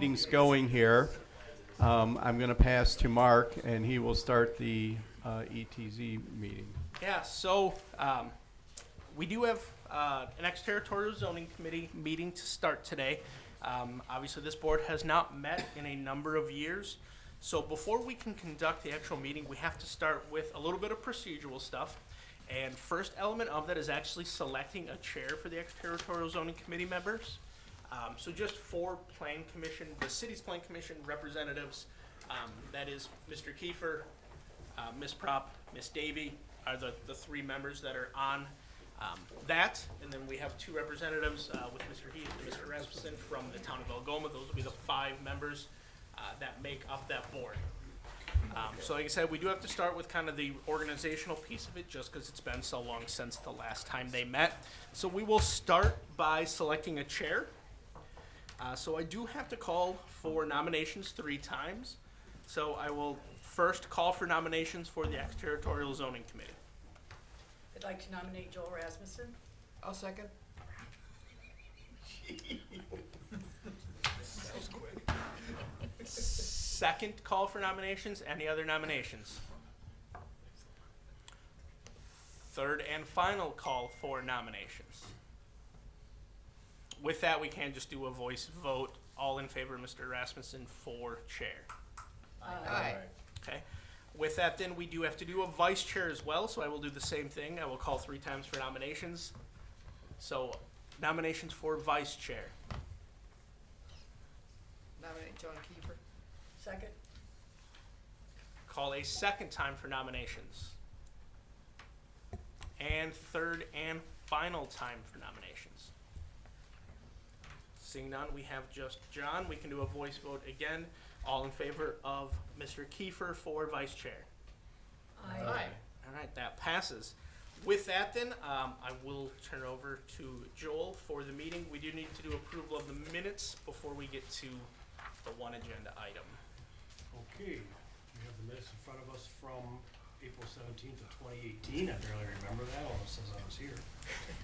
meeting's going here. I'm going to pass to Mark, and he will start the ETZ meeting. Yeah, so we do have an extraterritorial zoning committee meeting to start today. Obviously, this board has not met in a number of years. So before we can conduct the actual meeting, we have to start with a little bit of procedural stuff. And first element of that is actually selecting a chair for the extraterritorial zoning committee members. So just for Plan Commission, the city's Plan Commission representatives, that is Mr. Kiefer, Ms. Prop, Ms. Davy are the three members that are on that. And then we have two representatives with Mr. Heath and Mr. Rasmussen from the town of Algoma. Those will be the 5 members that make up that board. So like I said, we do have to start with kind of the organizational piece of it just because it's been so long since the last time they met. So we will start by selecting a chair. So I do have to call for nominations 3 times. So I will first call for nominations for the extraterritorial zoning committee. I'd like to nominate Joel Rasmussen. I'll second. That was quick. Second call for nominations. Any other nominations? Third and final call for nominations. With that, we can just do a voice vote. All in favor of Mr. Rasmussen for chair. Aye. Okay. With that, then, we do have to do a vice chair as well, so I will do the same thing. I will call 3 times for nominations. So, nominations for vice chair. Nominate John Kiefer. Second. Call a second time for nominations. And third and final time for nominations. Seeing none, we have just John. We can do a voice vote again. All in favor of Mr. Kiefer for vice chair. Aye. All right, that passes. With that, then, I will turn over to Joel for the meeting. We do need to do approval of the minutes before we get to the one agenda item. Okay, we have the minutes in front of us from April 17th of 2018. I barely remember that, almost says I was here.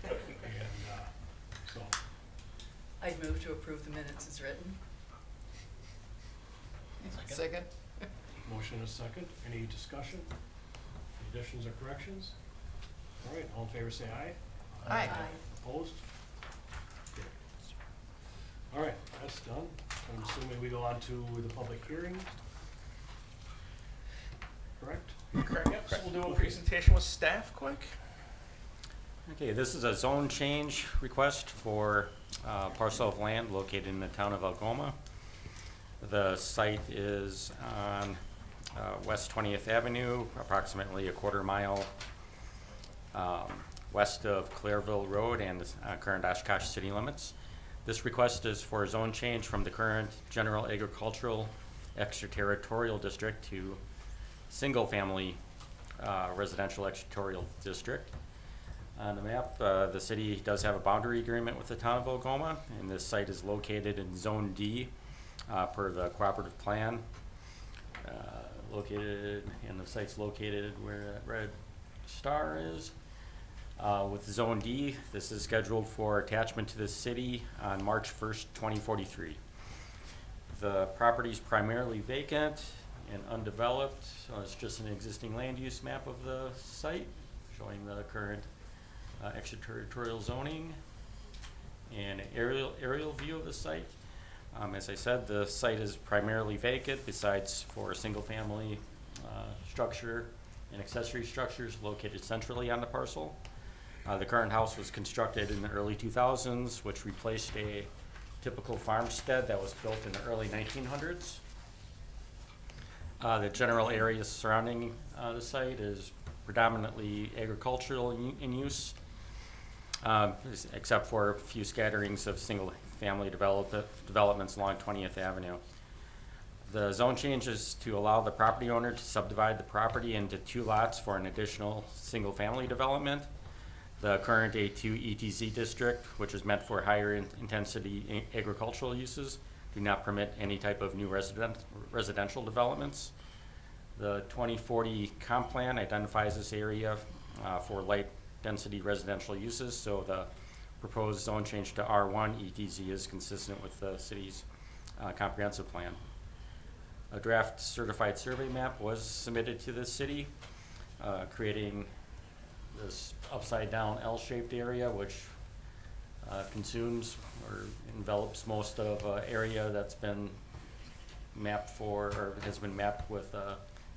And so, I'd move to approve the minutes as written. Second. motion is second. Any discussion? Any additions or corrections? All right, all in favor say aye. Aye. Opposed? Okay. All right, that's done. I'm assuming we go on to the public hearing. Correct? Correct. Yep. So we'll do a presentation with staff quick. Okay, this is a zone change request for parcel of land located in the town of Algoma. The site is on West 20th Avenue, approximately a quarter mile west of Clairville Road and the current Oshkosh city limits. This request is for a zone change from the current general agricultural extraterritorial district to single-family residential extraterritorial district. On the map, the city does have a boundary agreement with the town of Algoma, and this site is located in Zone D per the cooperative plan. And the site's located where that red star is. With Zone D, this is scheduled for attachment to the city on March 1st, 2043. The property is primarily vacant and undeveloped, so it's just an existing land use map of the site showing the current extraterritorial zoning and aerial view of the site. As I said, the site is primarily vacant besides for a single family structure and accessory structures located centrally on the parcel. The current house was constructed in the early 2000s, which replaced a typical farmstead that was built in the early 1900s. The general area surrounding the site is predominantly agricultural in use, except for a few scatterings of single-family developments along 20th Avenue. The zone change is to allow the property owner to subdivide the property into 2 lots for an additional single-family development. The current A2 ETZ district, which is meant for higher intensity agricultural uses, do not permit any type of new residential developments. The 2040 comp plan identifies this area for light density residential uses, so the proposed zone change to R1 ETZ is consistent with the city's comprehensive plan. A draft certified survey map was submitted to the city, creating this upside-down L-shaped area, which consumes or envelops most of area that's been mapped for, or has been mapped with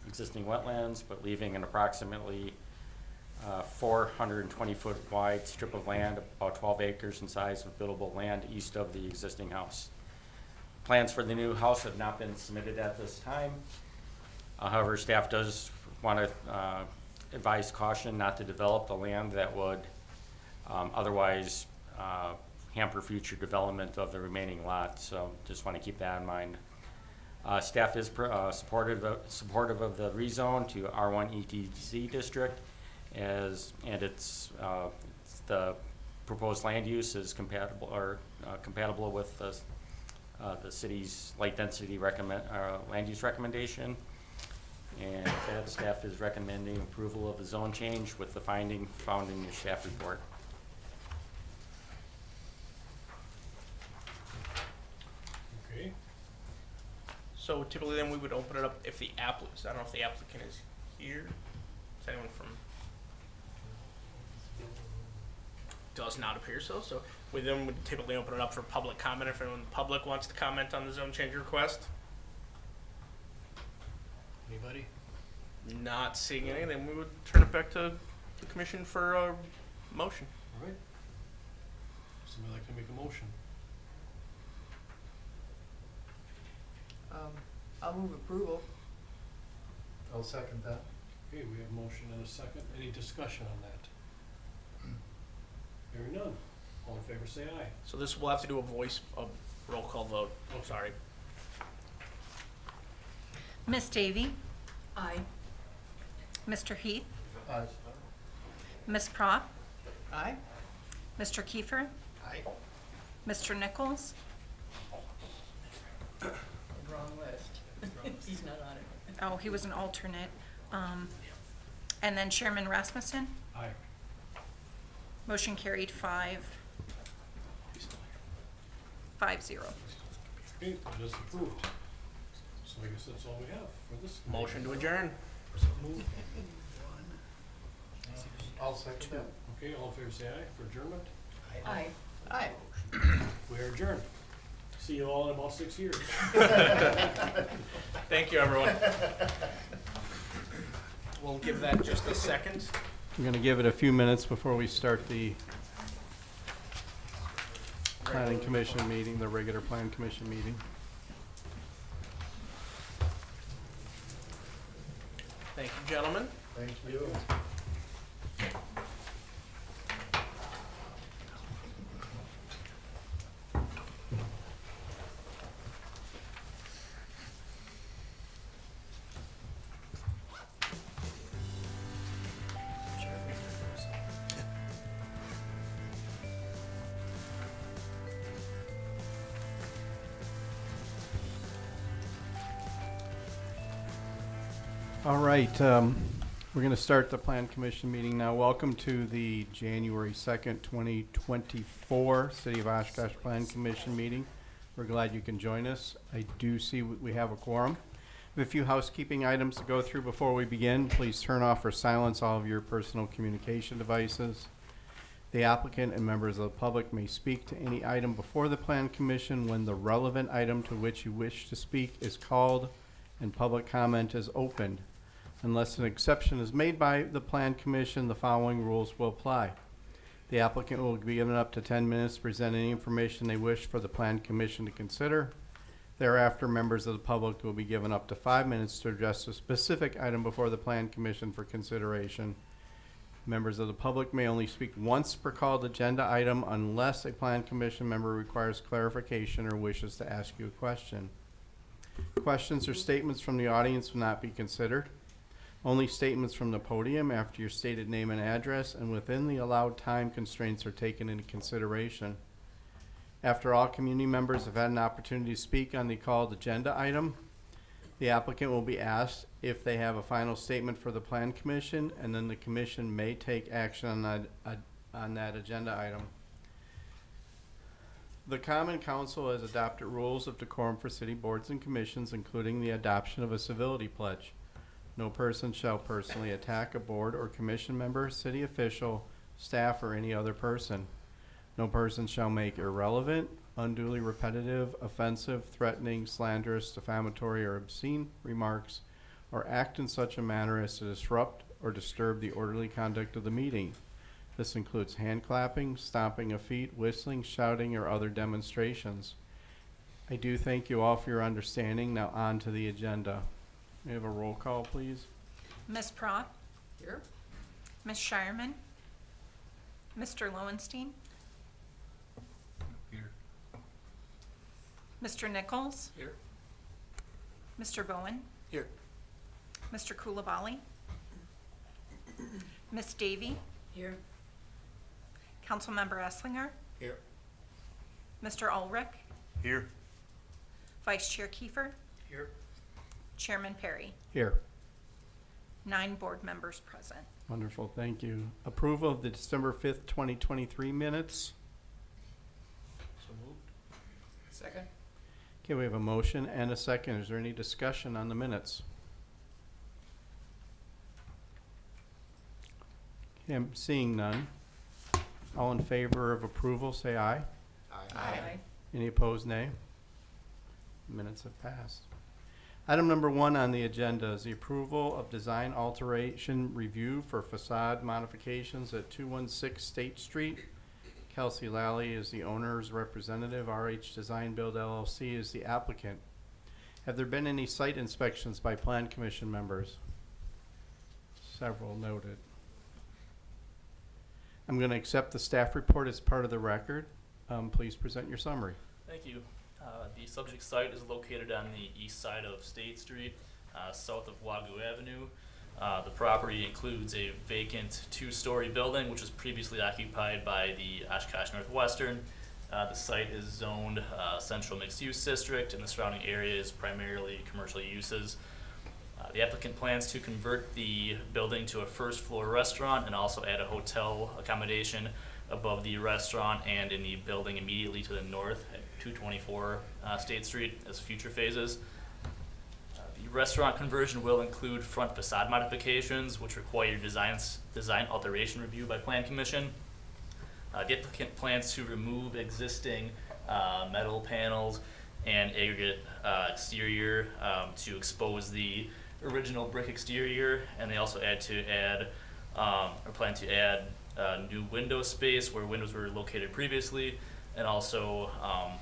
existing wetlands, but leaving an approximately 420-foot wide strip of land, about 12 acres in size of buildable land east of the existing house. Plans for the new house have not been submitted at this time. However, staff does want to advise caution not to develop the land that would otherwise hamper future development of the remaining lot. So just want to keep that in mind. Staff is supportive of the rezone to R1 ETZ district, and the proposed land use is compatible with the city's light density land use recommendation. And that staff is recommending approval of the zone change with the finding found in your staff report. Okay, So typically then we would open it up if the applicant, I don't know if the applicant is here. Is anyone from? Does not appear so. So we then would typically open it up for public comment if anyone in the public wants to comment on the zone change request. anybody? Not seeing any, then we would turn it back to the commission for a motion. All right. Somebody like to make a motion? I'll move approval. I'll second that. Okay, we have a motion and a second. Any discussion on that? Hearing none. All in favor, say aye. So this will have to do a roll call vote. Oh, sorry. Miss Davy, Aye. Mr. Heath, Aye. Miss Prop, Aye. Mr. Kiefer, Aye. Mr. Nichols, Wrong list. He's not on it. oh, he was an alternate, and then Chairman Rasmussen. Aye. Motion carried 5-0. Okay, that is approved. So I guess that's all we have for this. Motion to adjourn. I'll second that. Okay, all in favor, say aye for adjournment. Aye. Aye. We are adjourned. See you all in about 6 years. Thank you, everyone. We'll give that just a second. I'm going to give it a few minutes before we start the planning commission meeting, the regular plan commission meeting. Thank you, gentlemen. Thank you. All right, we're going to start the Plan Commission meeting now. Welcome to the January 2nd, 2024 City of Oshkosh Plan Commission meeting. We're glad you can join us. I do see we have a quorum. We have a few housekeeping items to go through before we begin. Please turn off or silence all of your personal communication devices. The applicant and members of the public may speak to any item before the Plan Commission when the relevant item to which you wish to speak is called and public comment is opened. Unless an exception is made by the Plan Commission, the following rules will apply. The applicant will be given up to 10 minutes to present any information they wish for the Plan Commission to consider. Thereafter, members of the public will be given up to 5 minutes to address a specific item before the Plan Commission for consideration. Members of the public may only speak once per called agenda item unless a Plan Commission member requires clarification or wishes to ask you a question. Questions or statements from the audience will not be considered. Only statements from the podium after your stated name and address and within the allowed time constraints are taken into consideration. After all community members have had an opportunity to speak on the called agenda item, the applicant will be asked if they have a final statement for the Plan Commission, and then the commission may take action on that agenda item. The Common Council has adopted rules of decorum for city boards and commissions, including the adoption of a civility pledge. No person shall personally attack a board or commission member, city official, staff, or any other person. No person shall make irrelevant, unduly repetitive, offensive, threatening, slanderous, defamatory, or obscene remarks, or act in such a manner as to disrupt or disturb the orderly conduct of the meeting. This includes hand clapping, stomping of feet, whistling, shouting, or other demonstrations. I do thank you all for your understanding. Now on to the agenda. May I have a roll call, please? Ms. Prop, Here? Ms. Shireman, Mr. Lowenstein, Here. Mr. Nichols, Here. Mr. Bowen, Here. Mr. Kulabali, Ms. Davy, Here. Councilmember Esslinger, Here. Mr. Ulrich, Here. Vice Chair Kiefer, Here. Chairman Perry. Here. 9 board members present. Wonderful, thank you. Approval of the December 5th, 2023 minutes. So moved. Second? Okay, we have a motion and a second. Is there any discussion on the minutes? Okay, I'm seeing none. All in favor of approval, say aye. Aye. Any opposed, nay? Minutes have passed. Item number 1 on the agenda is the approval of design alteration review for facade modifications at 216 State Street. Kelsey Lally is the owner's representative. RH Design Build LLC is the applicant. Have there been any site inspections by Plan Commission members? Several noted. I'm going to accept the staff report as part of the record. Please present your summary. Thank you. The subject site is located on the east side of State Street, south of Wagoo Avenue. The property includes a vacant 2-story building, which was previously occupied by the Oshkosh Northwestern. The site is zoned Central Mixed Use District, and the surrounding area is primarily commercial uses. The applicant plans to convert the building to a first-floor restaurant and also add a hotel accommodation above the restaurant and in the building immediately to the north at 224 State Street as future phases. The restaurant conversion will include front facade modifications, which require design alteration review by Plan Commission. The applicant plans to remove existing metal panels and aggregate exterior to expose the original brick exterior, and they also plan to add new window space where windows were located previously, and also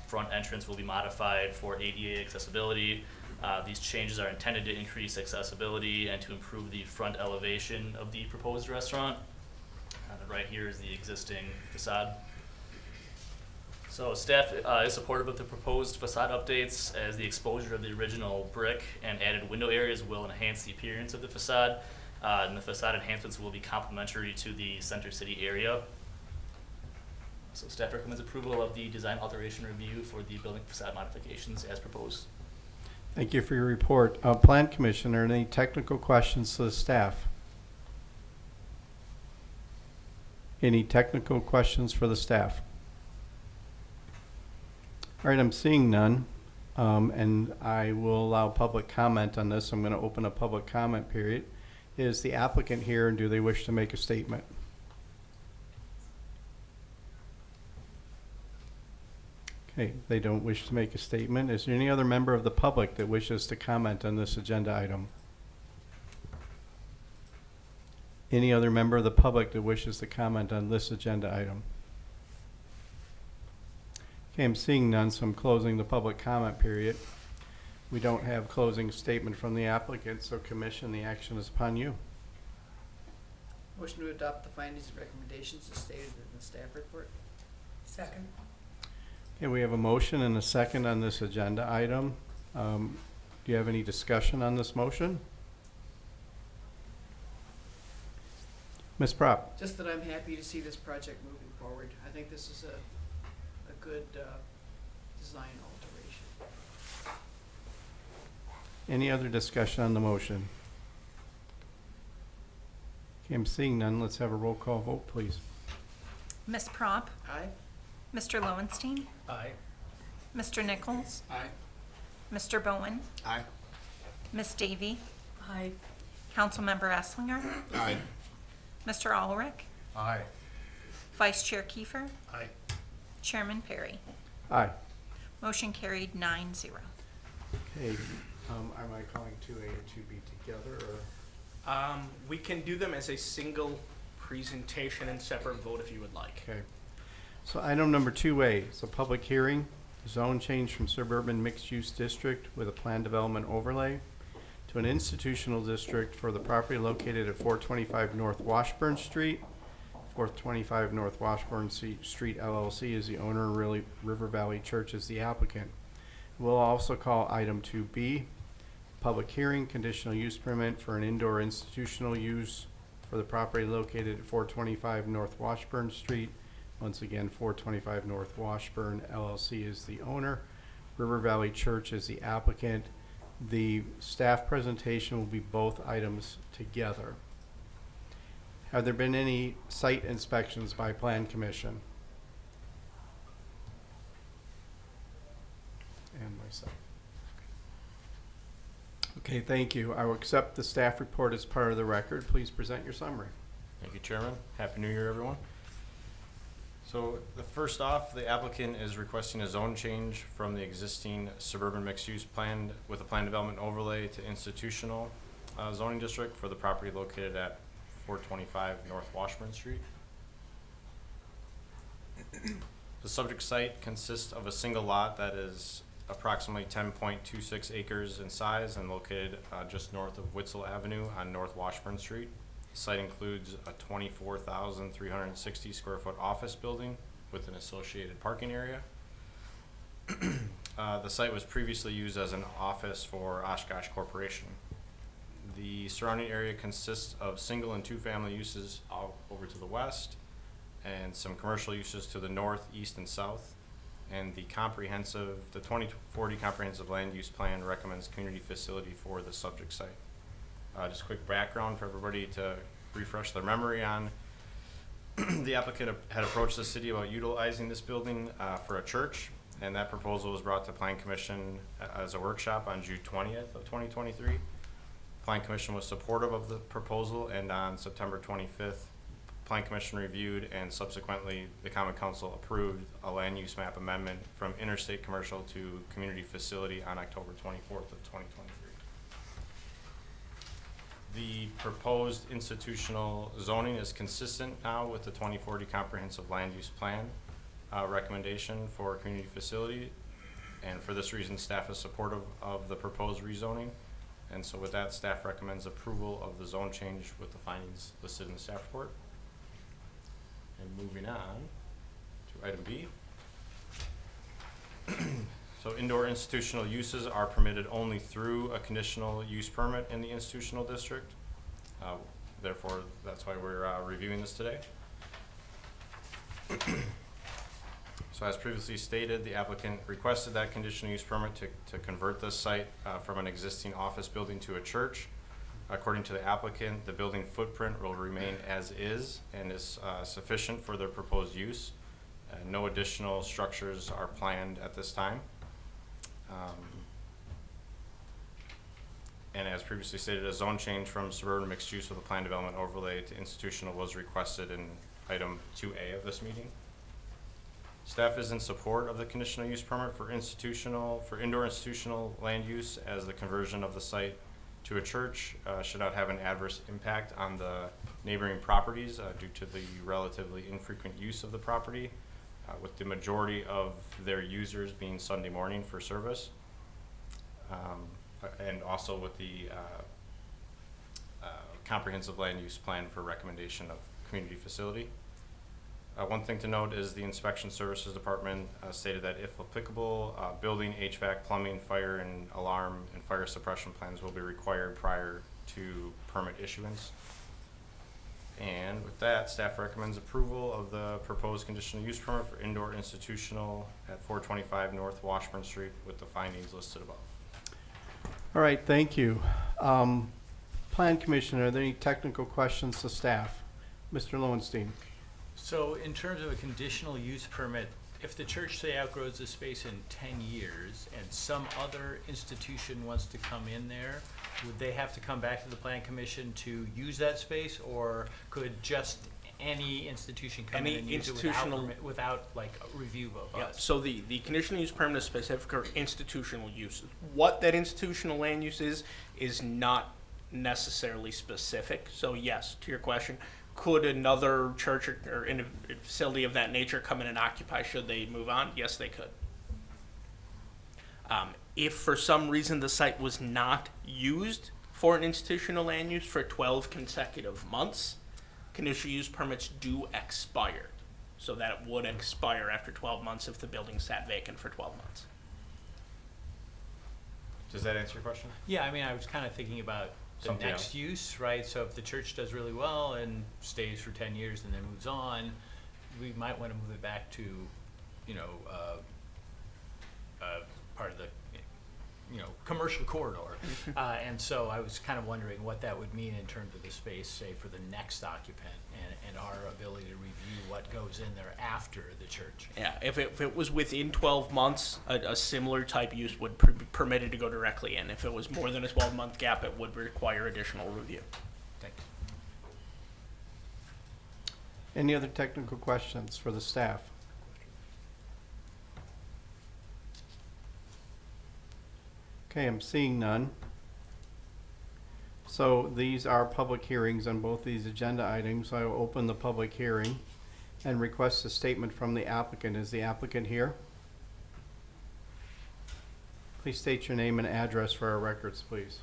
front entrance will be modified for ADA accessibility. These changes are intended to increase accessibility and to improve the front elevation of the proposed restaurant. Right here is the existing facade. So staff is supportive of the proposed facade updates, as the exposure of the original brick and added window areas will enhance the appearance of the facade. And the facade enhancements will be complementary to the Center City area. So staff recommends approval of the design alteration review for the building facade modifications as proposed. Thank you for your report. Plan Commission, are there any technical questions to the staff? Any technical questions for the staff? All right, I'm seeing none, and I will allow public comment on this. I'm going to open a public comment period. Is the applicant here, and do they wish to make a statement? Okay, they don't wish to make a statement. Is there any other member of the public that wishes to comment on this agenda item? Any other member of the public that wishes to comment on this agenda item? Okay, I'm seeing none, so I'm closing the public comment period. We don't have closing statement from the applicant, so Commission, the action is upon you. Motion to adopt the findings and recommendations as stated in the staff report. Second? Okay, we have a motion and a second on this agenda item. Do you have any discussion on this motion? Ms. Prop? Just that I'm happy to see this project moving forward. I think this is a good design alteration. Any other discussion on the motion? Okay, I'm seeing none. Let's have a roll call vote, please. Ms. Prop, Aye? Mr. Lowenstein, Aye. Mr. Nichols, Aye. Mr. Bowen, Aye. Miss Davy, Aye. Councilmember Esslinger, Aye. Mr. Ulrich, Aye. Vice Chair Kiefer, Aye. Chairman Perry. Aye. Motion carried 9-0. Okay, am I calling 2A and 2B together, or? We can do them as a single presentation and separate vote if you would like. Okay. So item number 2A is a public hearing, zone change from suburban mixed-use district with a planned development overlay to an institutional district for the property located at 425 North Washburn Street. 425 North Washburn Street LLC is the owner, River Valley Church is the applicant. We'll also call item 2B, public hearing, conditional use permit for an indoor institutional use for the property located at 425 North Washburn Street. Once again, 425 North Washburn LLC is the owner, River Valley Church is the applicant. The staff presentation will be both items together. Have there been any site inspections by Plan Commission? And myself. Okay, thank you. I will accept the staff report as part of the record. Please present your summary. Thank you, Chairman. Happy New Year, everyone. So the first off, the applicant is requesting a zone change from the existing suburban mixed-use plan with a plan development overlay to institutional zoning district for the property located at 425 North Washburn Street. The subject site consists of a single lot that is approximately 10.26 acres in size and located just north of Witzel Avenue on North Washburn Street. The site includes a 24,360 square foot office building with an associated parking area. The site was previously used as an office for Oshkosh Corporation. The surrounding area consists of single and two family uses out over to the west and some commercial uses to the north, east, and south. And the 2040 comprehensive land use plan recommends community facility for the subject site. Just quick background for everybody to refresh their memory on. The applicant had approached the city about utilizing this building for a church, and that proposal was brought to Plan Commission as a workshop on June 20th of 2023. Plan Commission was supportive of the proposal, and on September 25th, Plan Commission reviewed and subsequently the Common Council approved a land use map amendment from interstate commercial to community facility on October 24th of 2023. The proposed institutional zoning is consistent now with the 2040 comprehensive land use plan recommendation for community facility, and for this reason staff is supportive of the proposed rezoning. And so with that, staff recommends approval of the zone change with the findings listed in the staff report. And moving on to item B. So indoor institutional uses are permitted only through a conditional use permit in the institutional district. Therefore, that's why we're reviewing this today. So as previously stated, the applicant requested that conditional use permit to convert this site from an existing office building to a church. According to the applicant, the building footprint will remain as is and is sufficient for their proposed use. No additional structures are planned at this time. And as previously stated, a zone change from suburban mixed use with a plan development overlay to institutional was requested in item 2A of this meeting. Staff is in support of the conditional use permit for indoor institutional land use, as the conversion of the site to a church should not have an adverse impact on the neighboring properties due to the relatively infrequent use of the property, with the majority of their users being Sunday morning for service, and also with the comprehensive land use plan for recommendation of community facility. One thing to note is the Inspection Services Department stated that if applicable, building, HVAC, plumbing, fire and alarm and fire suppression plans will be required prior to permit issuance. And with that, staff recommends approval of the proposed conditional use permit for indoor institutional at 425 North Washburn Street with the findings listed above. All right, thank you. Plan Commission, are there any technical questions to staff? Mr. Lowenstein. So in terms of a conditional use permit, if the church, say, outgrows this space in 10 years and some other institution wants to come in there, would they have to come back to the plan commission to use that space, or could just any institution come in Any and use it institutional- without like a review of Yeah, us? so the conditional use permit is specific for institutional use. What that institutional land use is not necessarily specific. So yes, to your question, could another church or in a facility of that nature come in and occupy should they move on? Yes, they could. If for some reason the site was not used for an institutional land use for 12 consecutive months, conditional use permits do expire. So that it would expire after 12 months if the building sat vacant for 12 months. Does that answer your question? Yeah, I mean, I was kind of thinking about the Something next else. use, right? So if the church does really well and stays for 10 years and then moves on, we might want to move it back to, you know, part of the, you know, commercial corridor. And so I was kind of wondering what that would mean in terms of the space, say, for the next occupant and our ability to review what goes in there after the church. Yeah, if it was within 12 months, a similar type use would be permitted to go directly in. If it was more than a 12-month gap, it would require additional review. Thanks. Any other technical questions for the staff? Okay, I'm seeing none. So these are public hearings on both these agenda items. I will open the public hearing and request a statement from the applicant. Is the applicant here? Please state your name and address for our records, please.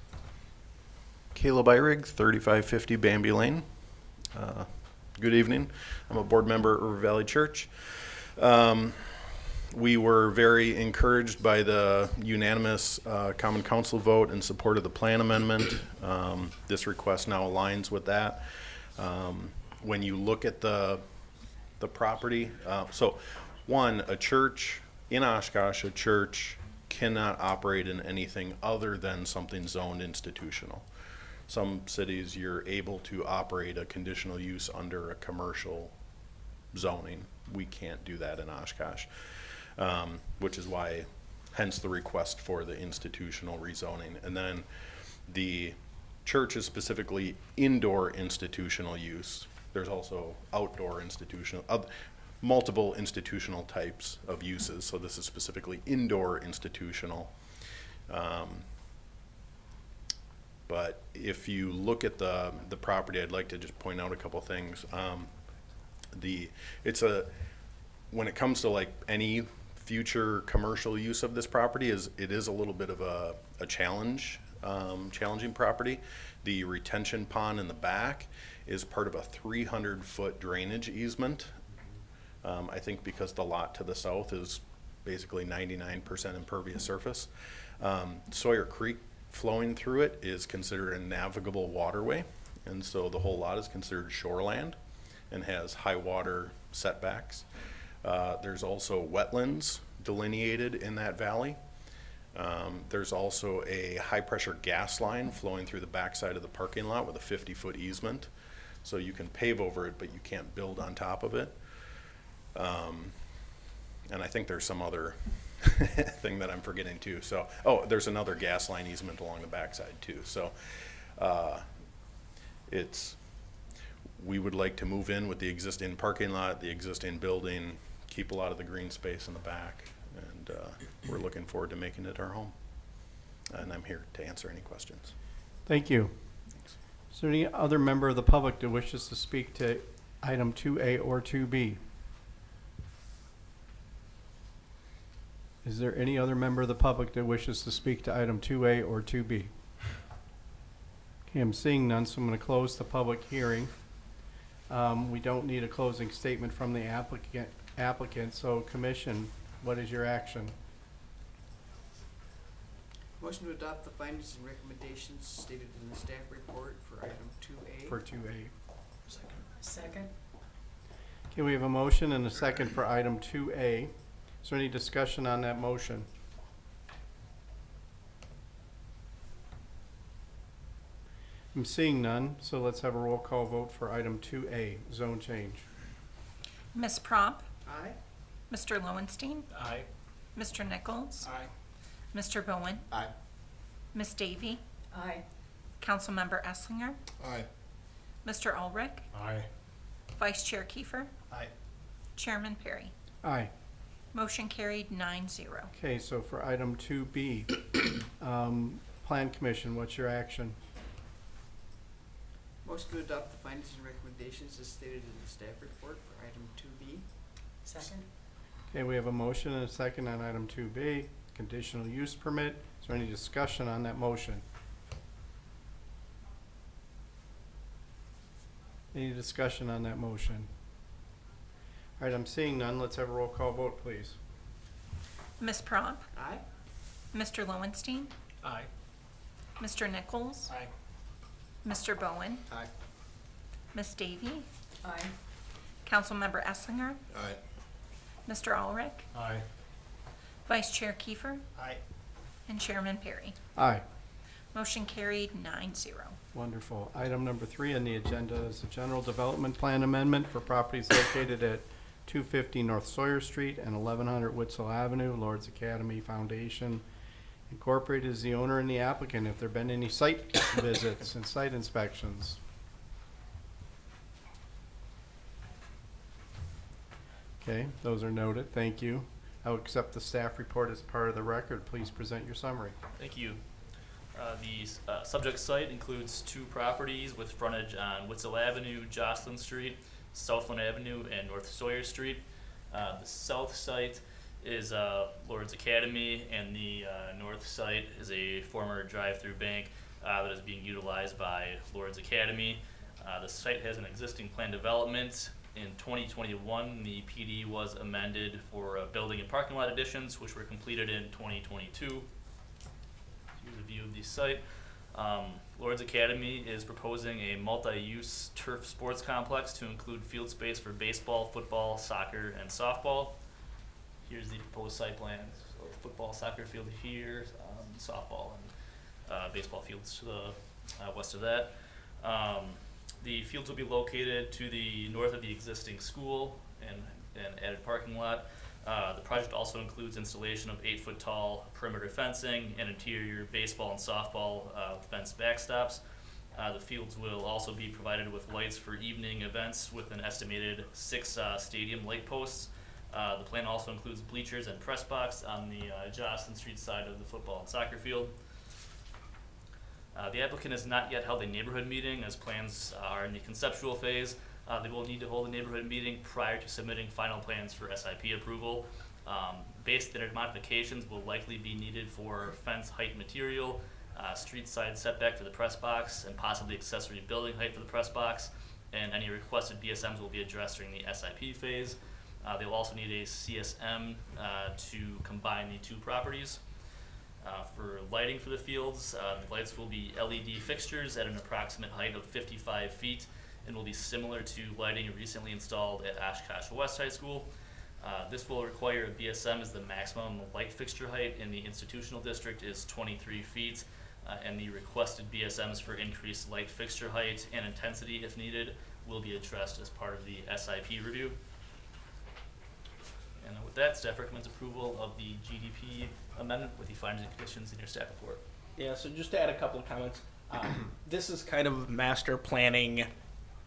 Caleb Eyrig, 3550 Bambi Lane. Good evening. I'm a board member at River Valley Church. We were very encouraged by the unanimous Common Council vote in support of the plan amendment. This request now aligns with that. When you look at the property, so one, a church in Oshkosh, a church cannot operate in anything other than something zoned institutional. Some cities you're able to operate a conditional use under a commercial zoning. We can't do that in Oshkosh, which is why, hence the request for the institutional rezoning. And then the church is specifically indoor institutional use. There's also outdoor institutional, multiple institutional types of uses. So this is specifically indoor institutional. But if you look at the property, I'd like to just point out a couple things. When it comes to like any future commercial use of this property, it is a little bit of a challenging property. The retention pond in the back is part of a 300-foot drainage easement. I think because the lot to the south is basically 99% impervious surface. Sawyer Creek flowing through it is considered a navigable waterway, and so the whole lot is considered shoreland and has high water setbacks. There's also wetlands delineated in that valley. There's also a high pressure gas line flowing through the backside of the parking lot with a 50-foot easement. So you can pave over it, but you can't build on top of it. And I think there's some other thing that I'm forgetting too. So, there's another gas line easement along the backside too. So, we would like to move in with the existing parking lot, the existing building, keep a lot of the green space in the back, and we're looking forward to making it our home. And I'm here to answer any questions. Thank you. Is there any other member of the public that wishes to speak to item 2A or 2B? Is there any other member of the public that wishes to speak to item 2A or 2B? Okay, I'm seeing none, so I'm going to close the public hearing. We don't need a closing statement from the applicant, so commission, what is your action? Motion to adopt the findings and recommendations stated in the staff report for item 2A. For 2A. Second? Okay, we have a motion and a second for item 2A. Is there any discussion on that motion? I'm seeing none, so let's have a roll call vote for item 2A, zone change. Ms. Prop, Aye. Mr. Lowenstein, Aye. Mr. Nichols, Aye. Mr. Bowen, Aye. Miss Davy, Aye. Councilmember Esslinger, Aye. Mr. Ulrich, Aye. Vice Chair Kiefer, Aye. Chairman Perry. Aye. Motion carried 9-0. Okay, so for item 2B, Plan Commission, what's your action? Motion to adopt the findings and recommendations as stated in the staff report for item 2B. Second? Okay, we have a motion and a second on item 2B, conditional use permit. Is there any discussion on that motion? Any discussion on that motion? All right, I'm seeing none. Let's have a roll call vote, please. Ms. Prop, Aye. Mr. Lowenstein, Aye. Mr. Nichols, Aye. Mr. Bowen, Aye. Miss Davy, Aye. Councilmember Esslinger, Aye. Mr. Ulrich, Aye. Vice Chair Kiefer, Aye. and Chairman Perry. Aye. Motion carried 9-0. Wonderful. Item number 3 on the agenda is the general development plan amendment for properties located at 250 North Sawyer Street and 1100 Witzel Avenue. Lord's Academy Foundation Incorporated is the owner and the applicant. If there been any site visits and site inspections? Okay, those are noted. Thank you. I will accept the staff report as part of the record. Please present your summary. Thank you. The subject site includes 2 properties with frontage on Witzel Avenue, Jocelyn Street, Southland Avenue, and North Sawyer Street. The south site is Lord's Academy, and the north site is a former drive-through bank that is being utilized by Lord's Academy. The site has an existing plan development. In 2021, the PD was amended for building and parking lot additions, which were completed in 2022. Here's a view of the site. Lord's Academy is proposing a multi-use turf sports complex to include field space for baseball, football, soccer, and softball. Here's the proposed site plan. So football, soccer field here, softball, and baseball fields to the west of that. The fields will be located to the north of the existing school and added parking lot. The project also includes installation of 8-foot tall perimeter fencing and interior baseball and softball fence backstops. The fields will also be provided with lights for evening events with an estimated 6 stadium light posts. The plan also includes bleachers and press box on the Jocelyn Street side of the football and soccer field. The applicant has not yet held a neighborhood meeting, as plans are in the conceptual phase. They will need to hold a neighborhood meeting prior to submitting final plans for SIP approval. Base standard modifications will likely be needed for fence height material, street side setback for the press box, and possibly accessory building height for the press box. And any requested BSMs will be addressed during the SIP phase. They will also need a CSM to combine the 2 properties. For lighting for the fields, the lights will be LED fixtures at an approximate height of 55 feet and will be similar to lighting recently installed at Oshkosh West High School. This will require a BSM as the maximum light fixture height in the institutional district is 23 feet, and the requested BSMs for increased light fixture height and intensity if needed will be addressed as part of the SIP review. And with that, staff recommends approval of the GDP amendment with the findings and conditions in your staff report. Yeah, so just to add a couple of comments, this is kind of master planning,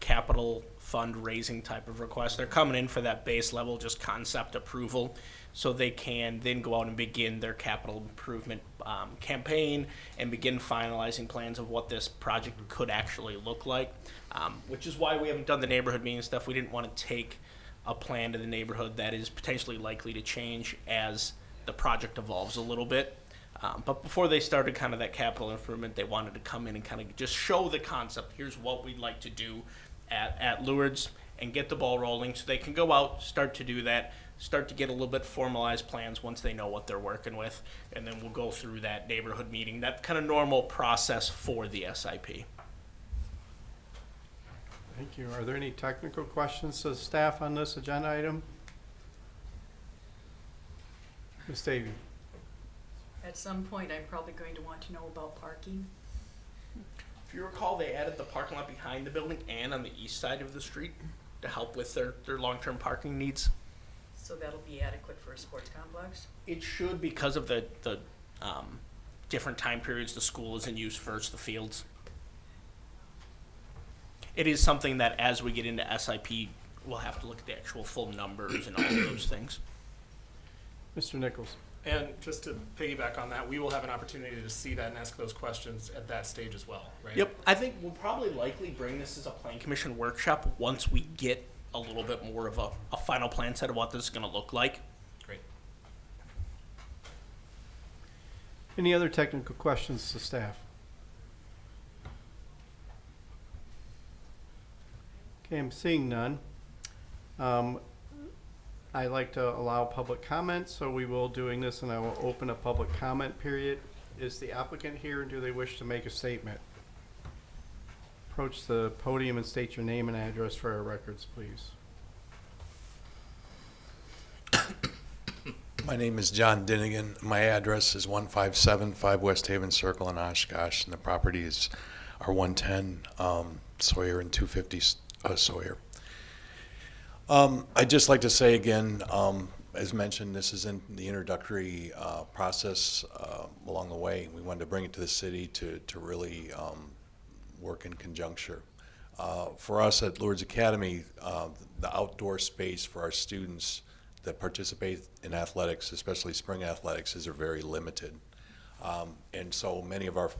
capital fund raising type of request. They're coming in for that base level, just concept approval, so they can then go out and begin their capital improvement campaign and begin finalizing plans of what this project could actually look like, which is why we haven't done the neighborhood meeting stuff. We didn't want to take a plan to the neighborhood that is potentially likely to change as the project evolves a little bit. But before they started kind of that capital improvement, they wanted to come in and kind of just show the concept. Here's what we'd like to do at Lourdes and get the ball rolling so they can go out, start to do that, start to get a little bit formalized plans once they know what they're working with. And then we'll go through that neighborhood meeting, that kind of normal process for the SIP. Thank you. Are there any technical questions to the staff on this agenda item? Ms. Davy? At some point, I'm probably going to want to know about parking. If you recall, they added the parking lot behind the building and on the east side of the street to help with their long-term parking needs. So that'll be adequate for a sports complex? It should, because of the different time periods the school is in use versus the fields. It is something that as we get into SIP, we'll have to look at the actual full numbers and all of those things. Mr. Nichols? And just to piggyback on that, we will have an opportunity to see that and ask those questions at that stage as well, right? Yep, I think we'll probably likely bring this as a plan commission workshop once we get a little bit more of a final plan set of what this is gonna look like. Great. Any other technical questions to staff? Okay, I'm seeing none. I like to allow public comment, so we will doing this, and I will open a public comment period. Is the applicant here, and do they wish to make a statement? Approach the podium and state your name and address for our records, please. My name is John Dinnigan. My address is 1575 West Haven Circle in Oshkosh, and the property is R110 Sawyer and 250 Sawyer. I'd just like to say again, as mentioned, this is in the introductory process along the way. We wanted to bring it to the city to really work in conjuncture. For us at Lourdes Academy, the outdoor space for our students that participate in athletics, especially spring athletics, is very limited. And so many of our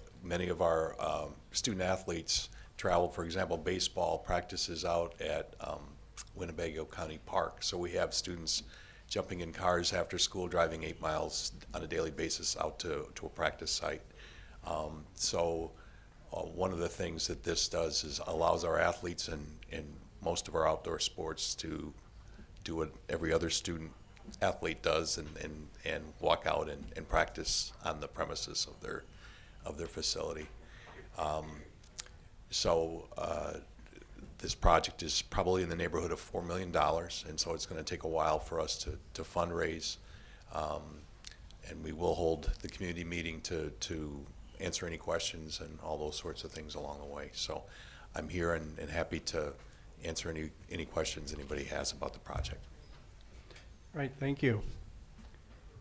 student athletes travel, for example, baseball practices out at Winnebago County Park. So we have students jumping in cars after school, driving 8 miles on a daily basis out to a practice site. One of the things that this does is allows our athletes in most of our outdoor sports to do what every other student athlete does and walk out and practice on the premises of their facility. This project is probably in the neighborhood of $4 million, and so it's going to take a while for us to fundraise. And we will hold the community meeting to answer any questions and all those sorts of things along the way. So I'm here and happy to answer any questions anybody has about the project. All right, thank you.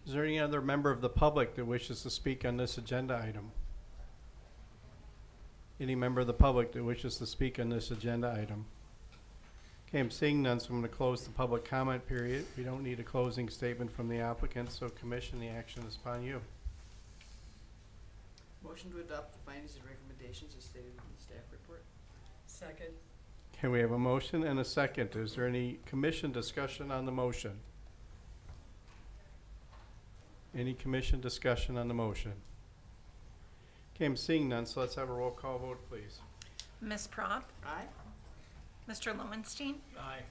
Is there any other member of the public that wishes to speak on this agenda item? Any member of the public that wishes to speak on this agenda item? Okay, I'm seeing none, so I'm going to close the public comment period. We don't need a closing statement from the applicant, so commission, the action is upon you. Motion to adopt the findings and recommendations as stated in the staff report. Second. Okay, we have a motion and a second. Is there any commission discussion on the motion? Any commission discussion on the motion? Okay, I'm seeing none, so let's have a roll call vote, please. Ms. Prop, Aye? Mr. Lowenstein, Aye.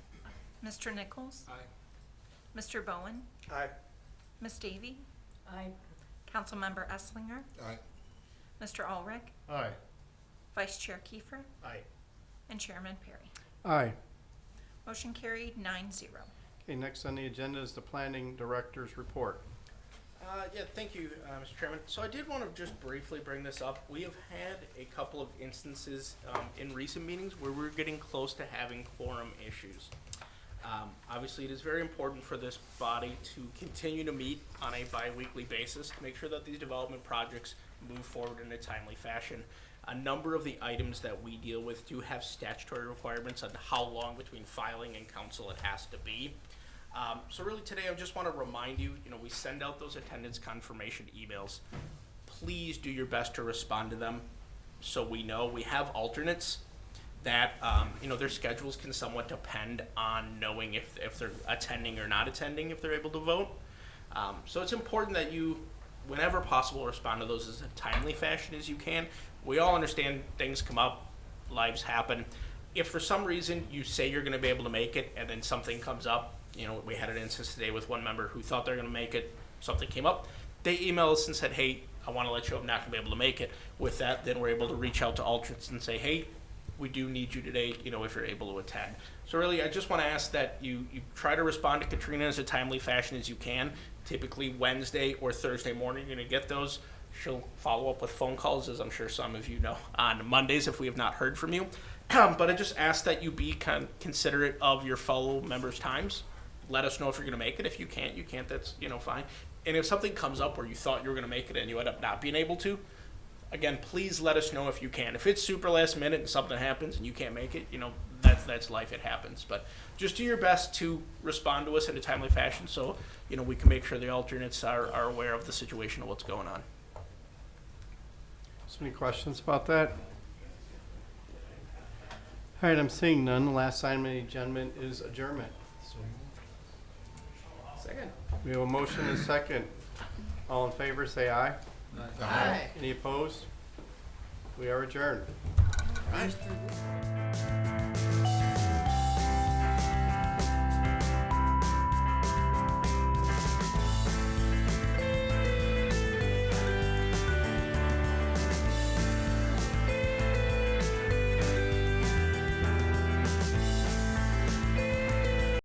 Mr. Nichols, Aye. Mr. Bowen, Aye. Ms. Davy, Aye. Councilmember Esslinger, Aye. Mr. Ulrich, Aye. Vice Chair Kiefer, Aye. and Chairman Perry. Aye. Motion carried 9-0. Okay, next on the agenda is the planning director's report. Yeah, thank you, Mr. Chairman. So I did want to just briefly bring this up. We have had a couple of instances in recent meetings where we're getting close to having quorum issues. Obviously, it is very important for this body to continue to meet on a bi-weekly basis to make sure that these development projects move forward in a timely fashion. A number of the items that we deal with do have statutory requirements on how long between filing and council it has to be. So really today I just want to remind you, we send out those attendance confirmation emails. Please do your best to respond to them so we know. We have alternates that, their schedules can somewhat depend on knowing if they're attending or not attending, if they're able to vote. So it's important that you, whenever possible, respond to those as a timely fashion as you can. We all understand things come up, lives happen. If for some reason you say you're going to be able to make it and then something comes up, we had an instance today with one member who thought they were going to make it, something came up, they emailed us and said, hey, I want to let you know I'm not going to be able to make it. With that, then we're able to reach out to alternates and say, hey, we do need you today, if you're able to attend. So really, I just want to ask that you try to respond to Katrina as a timely fashion as you can. Typically Wednesday or Thursday morning, you're going to get those. She'll follow up with phone calls, as I'm sure some of you know, on Mondays if we have not heard from you. But I just ask that you be considerate of your fellow members' times. let us know if you're gonna make it. If you can't, you can't, that's, you know, fine. And if something comes up where you thought you were gonna make it and you end up not being able to, again, please let us know if you can. If it's super last minute and something happens and you can't make it, you know, that's life, it happens. But just do your best to respond to us in a timely fashion so, you know, we can make sure the alternates are aware of the situation of what's going on. So any questions about that? All right, I'm seeing none. The last item on the agenda is adjournment. Second. We have a motion and a second. All in favor, say aye. Aye. Any opposed? We are adjourned. Right.